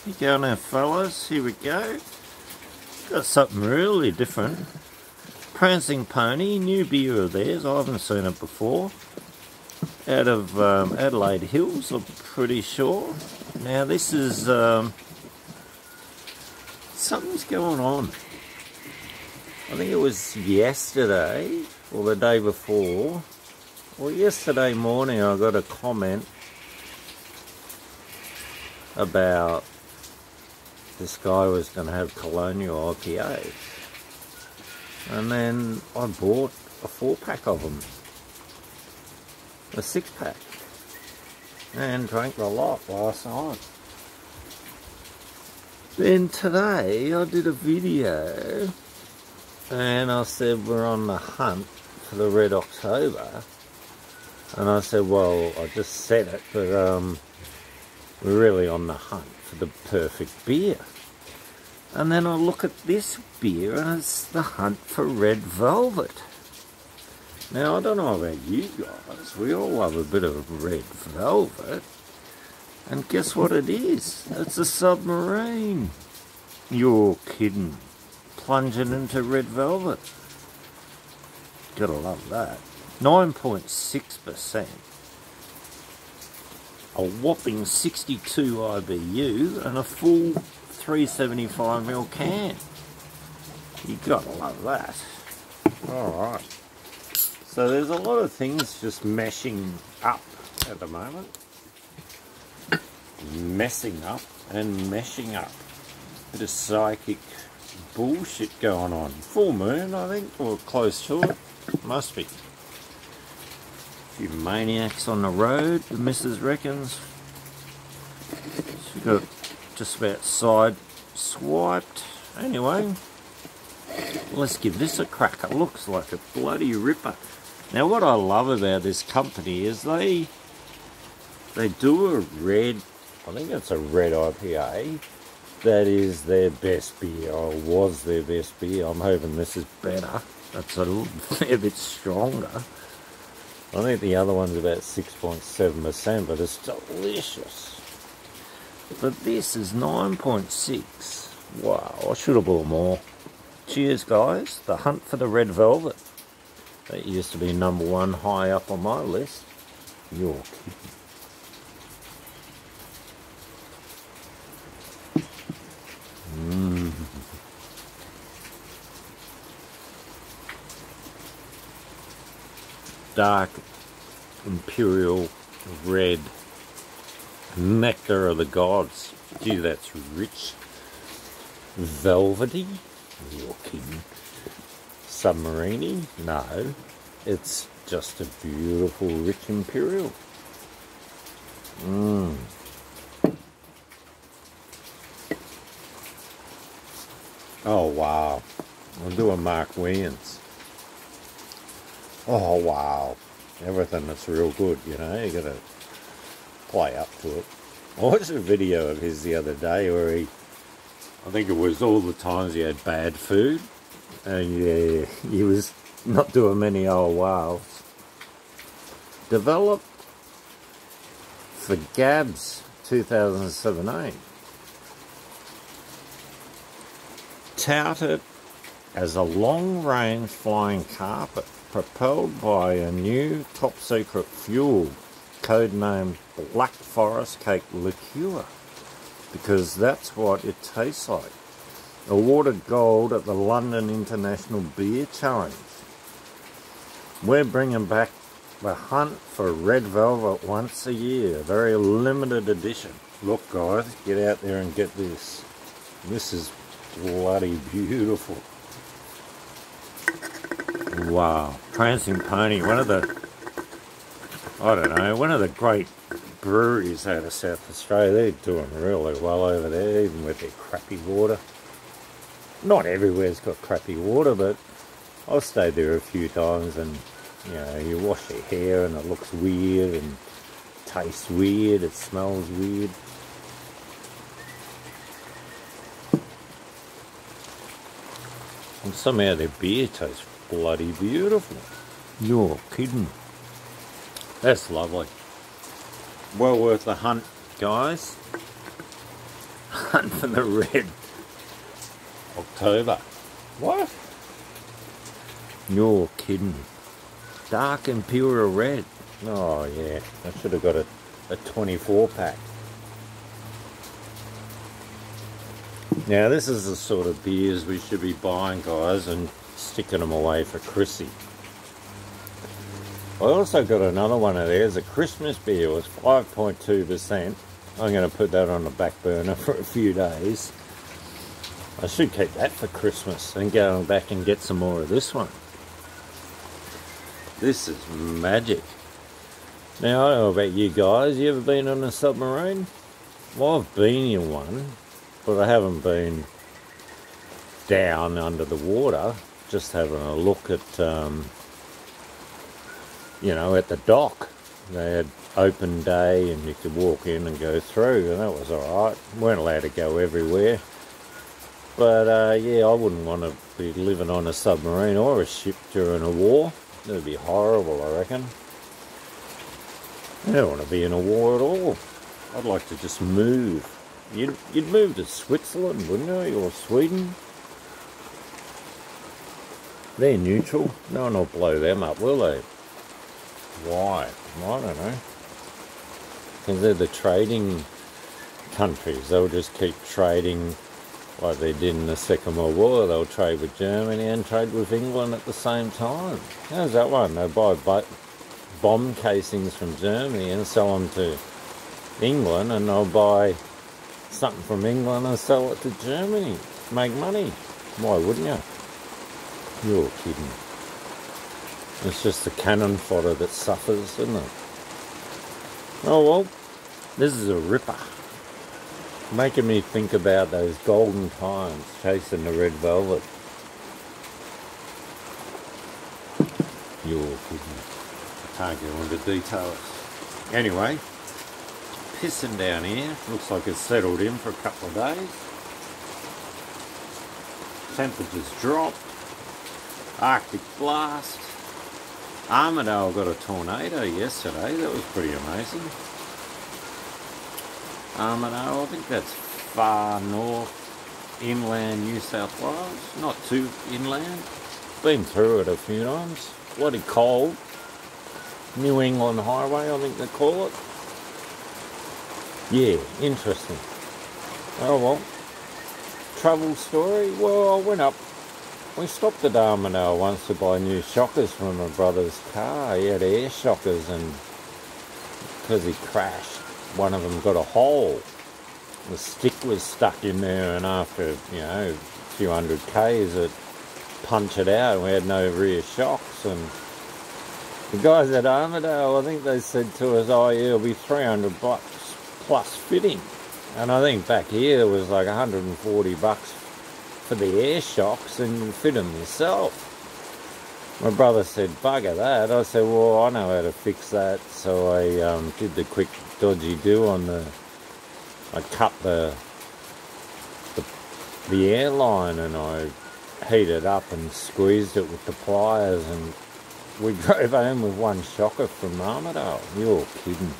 You go now, fellas. Here we go. Got something really different. Prancing Pony, new beer of theirs. I haven't seen it before. Out of Adelaide Hills, I'm pretty sure. Now this is something's going on. I think it was yesterday or the day before. Well, yesterday morning I got a comment about this guy was going to have Colonial IPAs, and then I bought a 4-pack of them, a 6-pack, and drank a lot last night. Then today I did a video and I said we're on the hunt for the Red October, and I said, well, I just said it, but we're really on the hunt for the perfect beer. And then I look at this beer and it's the hunt for Red Velvet. Now, I don't know about you guys, we all love a bit of Red Velvet. And guess what it is? It's a submarine. You're kidding. Plunging into Red Velvet. Gotta love that. 9.6%. A whopping 62 IBU and a full 375ml can. You gotta love that. Alright. So there's a lot of things just meshing up at the moment. Messing up and meshing up. Bit of psychic bullshit going on. Full moon, I think, or close to it. Must be. Few maniacs on the road, the missus reckons. She got just about side swiped. Anyway, let's give this a crack. It looks like a bloody ripper. Now, what I love about this company is they do a red, I think it's a red IPA. That is their best beer, or was their best beer. I'm hoping this is better. That's a bit stronger. I think the other one's about 6.7%, but it's delicious. But this is 9.6. Wow, I should have bought more. Cheers, guys. The hunt for the Red Velvet. That used to be #1 high up on my list. You're kidding. Dark Imperial red, nectar of the gods. Gee, that's rich. Velvety? You're kidding. Submarine-y? No, it's just a beautiful, rich Imperial. Oh wow, I'll do a Mark Williams. Oh wow, everything that's real good, you know, you gotta play up to it. I watched a video of his the other day where I think it was all the times he had bad food, and yeah, he was not doing many old wows. Developed for Gabs 2017. Touted as a long-range flying carpet propelled by a new top-secret fuel codenamed Black Forest Cake Liqueur, because that's what it tastes like. Awarded gold at the London International Beer Challenge. We're bringing back the hunt for Red Velvet once a year, a very limited edition. Look guys, get out there and get this. This is bloody beautiful. Wow, Prancing Pony, one of the great breweries out of South Australia. They're doing really well over there, even with their crappy water. Not everywhere's got crappy water, but I've stayed there a few times, and you know, you wash your hair and it looks weird and tastes weird, it smells weird. And somehow their beer tastes bloody beautiful. You're kidding. That's lovely. Well worth the hunt, guys. Hunt for the red. October. What? You're kidding. Dark Imperial red. Oh yeah, I should have got a 24 pack. Now this is the sort of beers we should be buying, guys, and sticking them away for Chrissy. I also got another one of theirs, a Christmas beer. It was 5.2%. I'm going to put that on the back burner for a few days. I should keep that for Christmas and go back and get some more of this one. This is magic. Now, I don't know about you guys. You ever been on a submarine? Well, I've been in one, but I haven't been down under the water. Just having a look at, you know, at the dock. They had open day and you could walk in and go through, and that was alright. Weren't allowed to go everywhere. But, yeah, I wouldn't want to be living on a submarine or a ship during a war. It would be horrible, I reckon. I don't want to be in a war at all. I'd like to just move. You'd move to Switzerland, wouldn't you? Or Sweden? They're neutral. No one will blow them up, will they? Why? I don't know. Because they're the trading countries. They'll just keep trading like they did in the Second World War. They'll trade with Germany and trade with England at the same time. How's that one? They buy bomb casings from Germany and sell them to England, and they'll buy something from England and sell it to Germany. Make money. Why wouldn't you? You're kidding. It's just the cannon fodder that suffers, isn't it? Oh well, this is a ripper. Making me think about those golden times chasing the red velvet. You're kidding. I can't get into details. Anyway, pissing down here. Looks like it's settled in for a couple of days. Temperatures dropped. Arctic blast. Armidale got a tornado yesterday. That was pretty amazing. Armidale, I think that's far north, inland New South Wales. Not too inland. Been through it a few times. Bloody cold. New England Highway, I think they call it. Yeah, interesting. Oh well. Travel story? Well, I went up. We stopped at Armidale once to buy new shockers from my brother's car. He had air shockers, and because he crashed, one of them got a hole. The stick was stuck in there, and after, you know, a few hundred Ks, it punched it out, and we had no rear shocks. And the guys at Armidale, I think they said to us, oh yeah, it'll be $300 plus fitting. And I think back here it was like $140 for the air shocks, and you fit them yourself. My brother said, bugger that. I said, well, I know how to fix that. So I did the quick dodgy do on I cut the airline, and I heated up and squeezed it with the pliers, and we drove home with one shocker from Armidale. You're kidding.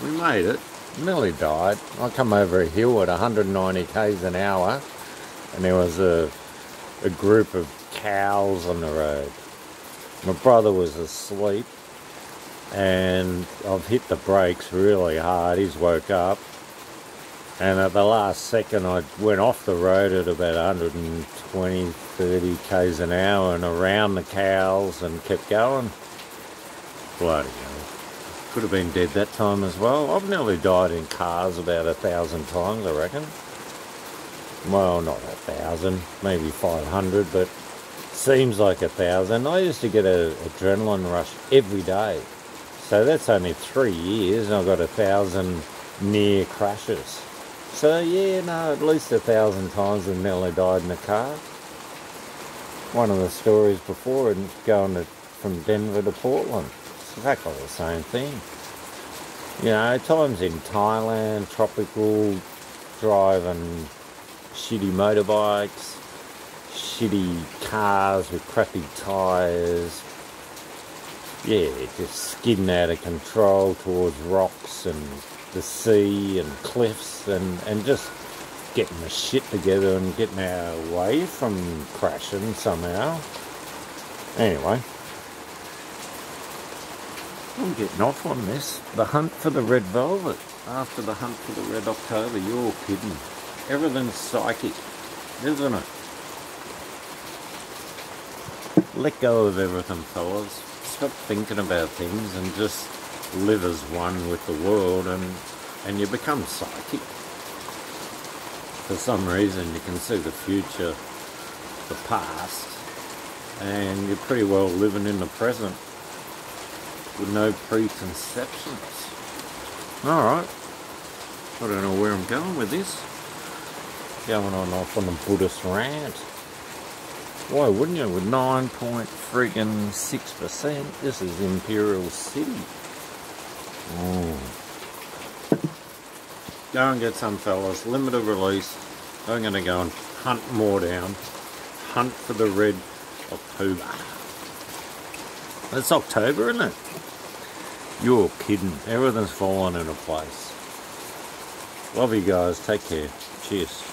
We made it. Nearly died. I come over a hill at 190 k's an hour, and there was a group of cows on the road. My brother was asleep, and I've hit the brakes really hard. He's woke up, and at the last second I went off the road at about 120, 30 k's an hour and around the cows and kept going. Bloody hell. Could have been dead that time as well. I've nearly died in cars about 1,000 times, I reckon. Well, not 1,000, maybe 500, but seems like 1,000. I used to get an adrenaline rush every day. So that's only 3 years, and I've got 1,000 near crashes. So yeah, no, at least 1,000 times I've nearly died in a car. One of the stories before, and going from Denver to Portland. Exactly the same thing. You know, times in Thailand, tropical, driving shitty motorbikes, shitty cars with crappy tyres, yeah, just skidding out of control towards rocks and the sea and cliffs, and just getting the shit together and getting our way from crashing somehow. Anyway, I'm getting off on this. The hunt for the red velvet. After the hunt for the red October, you're kidding. Everything's psychic, isn't it? Let go of everything, fellas. Stop thinking about things and just live as one with the world, and you become psychic. For some reason you can see the future, the past, and you're pretty well living in the present with no preconceptions. Alright, I don't know where I'm going with this. Going on off on a Buddhist rant. Why wouldn't you? With 9.6%, this is Imperial City. Go and get some, fellas. Limited release. I'm going to go and hunt more down. Hunt for the red October. It's October, isn't it? You're kidding. Everything's falling into place. Love you guys. Take care. Cheers.